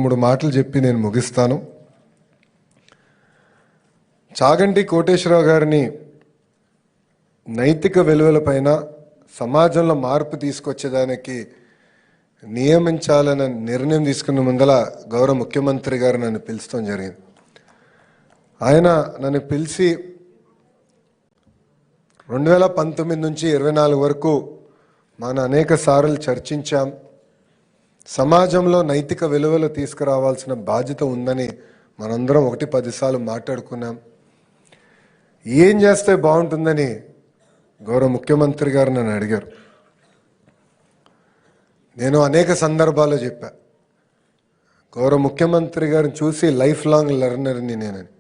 మూడు మాటలు చెప్పి నేను ముగిస్తాను. చాగంటి కోటేశ్వరరావు గారిని నైతిక విలువలపైన సమాజంలో మార్పు తీసుకొచ్చేదానికి నియమించాలన్న నిర్ణయం తీసుకున్న ముందల గౌరవ ముఖ్యమంత్రి గారు నన్ను పిలుస్తాం జరిగింది. ఆయన నన్ను పిలిచి 2019 నుంచి 24 వరకు మనం అనేక సార్లు చర్చించాం. సమాజంలో నైతిక విలువలు తీసుకురావాల్సిన బాధ్యత ఉందని మనందరం 1-10 సార్లు మాట్లాడుకున్నాం. ఏం చేస్తే బాగుంటుందని గౌరవ ముఖ్యమంత్రి గారు నన్ను అడిగారు. నేను అనేక సందర్భాల్లో చెప్పా, గౌరవ ముఖ్యమంత్రి గారిని చూసి లైఫ్ లాంగ్ లెర్నర్ని నేనని.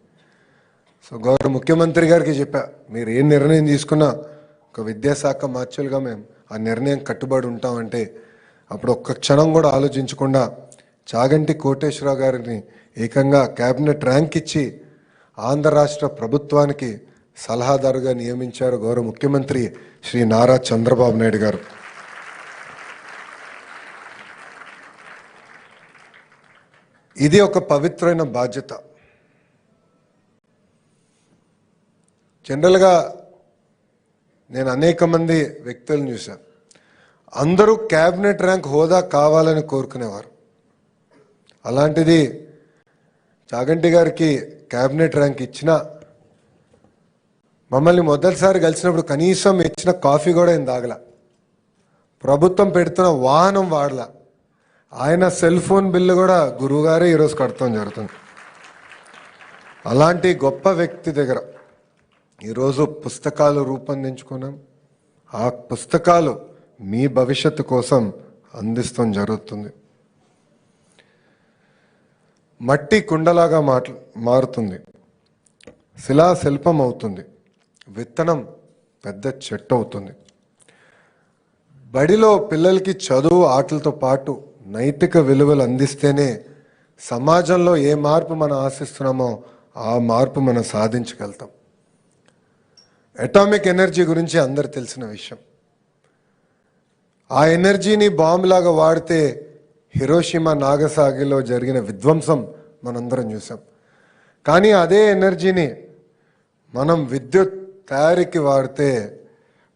సో గౌరవ ముఖ్యమంత్రి గారికి చెప్పా, మీరు ఏ నిర్ణయం తీసుకున్నా ఒక విద్యాశాఖ మార్చులుగా మేము ఆ నిర్ణయం కట్టుబడి ఉంటామంటే అప్పుడు ఒక్క క్షణం కూడా ఆలోచించకుండా చాగంటి కోటేశ్వరరావు గారిని ఏకంగా క్యాబినెట్ ర్యాంక్ ఇచ్చి ఆంధ్ర రాష్ట్ర ప్రభుత్వానికి సలహాదారుగా నియమించారు గౌరవ ముఖ్యమంత్రి శ్రీ నారా చంద్రబాబు నాయుడు గారు. ఇది ఒక పవిత్రమైన బాధ్యత. జనరల్గా నేను అనేక మంది వ్యక్తులను చూశాను, అందరూ క్యాబినెట్ ర్యాంక్ హోదా కావాలని కోరుకునేవారు. అలాంటిది చాగంటి గారికి క్యాబినెట్ ర్యాంక్ ఇచ్చినా మమ్మల్ని మొదటిసారి కలిసినప్పుడు కనీసం ఇచ్చిన కాఫీ కూడా ఏం తాగల, ప్రభుత్వం పెడుతున్న వాహనం వాడలా, ఆయన సెల్ ఫోన్ బిల్లు కూడా గురువుగారే ఈరోజు కడతాం జరుగుతుంది. అలాంటి గొప్ప వ్యక్తి దగ్గర ఈరోజు పుస్తకాలు రూపొందించుకున్నాం. ఆ పుస్తకాలు మీ భవిష్యత్తు కోసం అందిస్తాం జరుగుతుంది. మట్టి కుండలాగా మారుతుంది, శిలా శిల్పం అవుతుంది, విత్తనం పెద్ద చెట్టు అవుతుంది. బడిలో పిల్లలకి చదువు ఆటలతో పాటు నైతిక విలువలు అందిస్తేనే సమాజంలో ఏ మార్పు మనం ఆశిస్తున్నామో ఆ మార్పు మనం సాధించగలుగుతాం. అటామిక్ ఎనర్జీ గురించి అందరు తెలిసిన విషయం. ఆ ఎనర్జీని బాంబులాగా వాడితే హిరోషిమా నాగసాగిలో జరిగిన విధ్వంసం మనందరం చూసాం. కానీ అదే ఎనర్జీని మనం విద్యుత్ తయారీకి వాడితే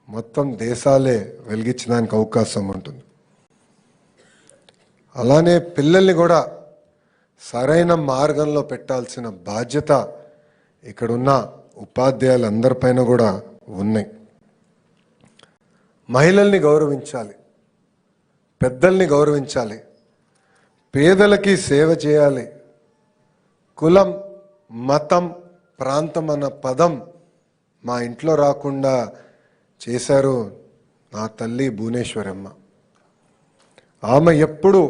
మొత్తం దేశాలే వెలిగించడానికి అవకాశం ఉంటుంది. అలానే పిల్లల్ని కూడా సరైన మార్గంలో పెట్టాల్సిన బాధ్యత ఇక్కడున్న ఉపాధ్యాయులందరిపైన కూడా ఉన్నాయి. మహిళల్ని గౌరవించాలి, పెద్దల్ని గౌరవించాలి, పేదలకి సేవ చేయాలి. కులం, మతం, ప్రాంతం అన్న పదం మా ఇంట్లో రాకుండా చేశారు నా తల్లి భువనేశ్వరమ్మ. ఆమె ఎప్పుడు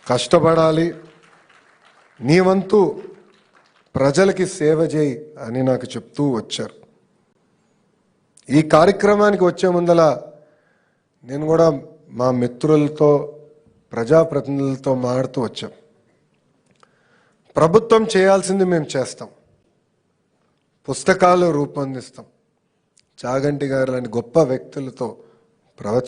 కష్టపడాలి, నీ వంతు ప్రజలకి సేవ చేయి అని నాకు చెప్తూ వచ్చారు. ఈ కార్యక్రమానికి వచ్చే ముందల నేను కూడా మా మిత్రులతో ప్రజాప్రతినిధులతో మాట్లాడుతూ వచ్చాం. ప్రభుత్వం చేయాల్సింది మేము చేస్తాం, పుస్తకాలు రూపొందిస్తాం, చాగంటి గారు లాంటి గొప్ప వ్యక్తులతో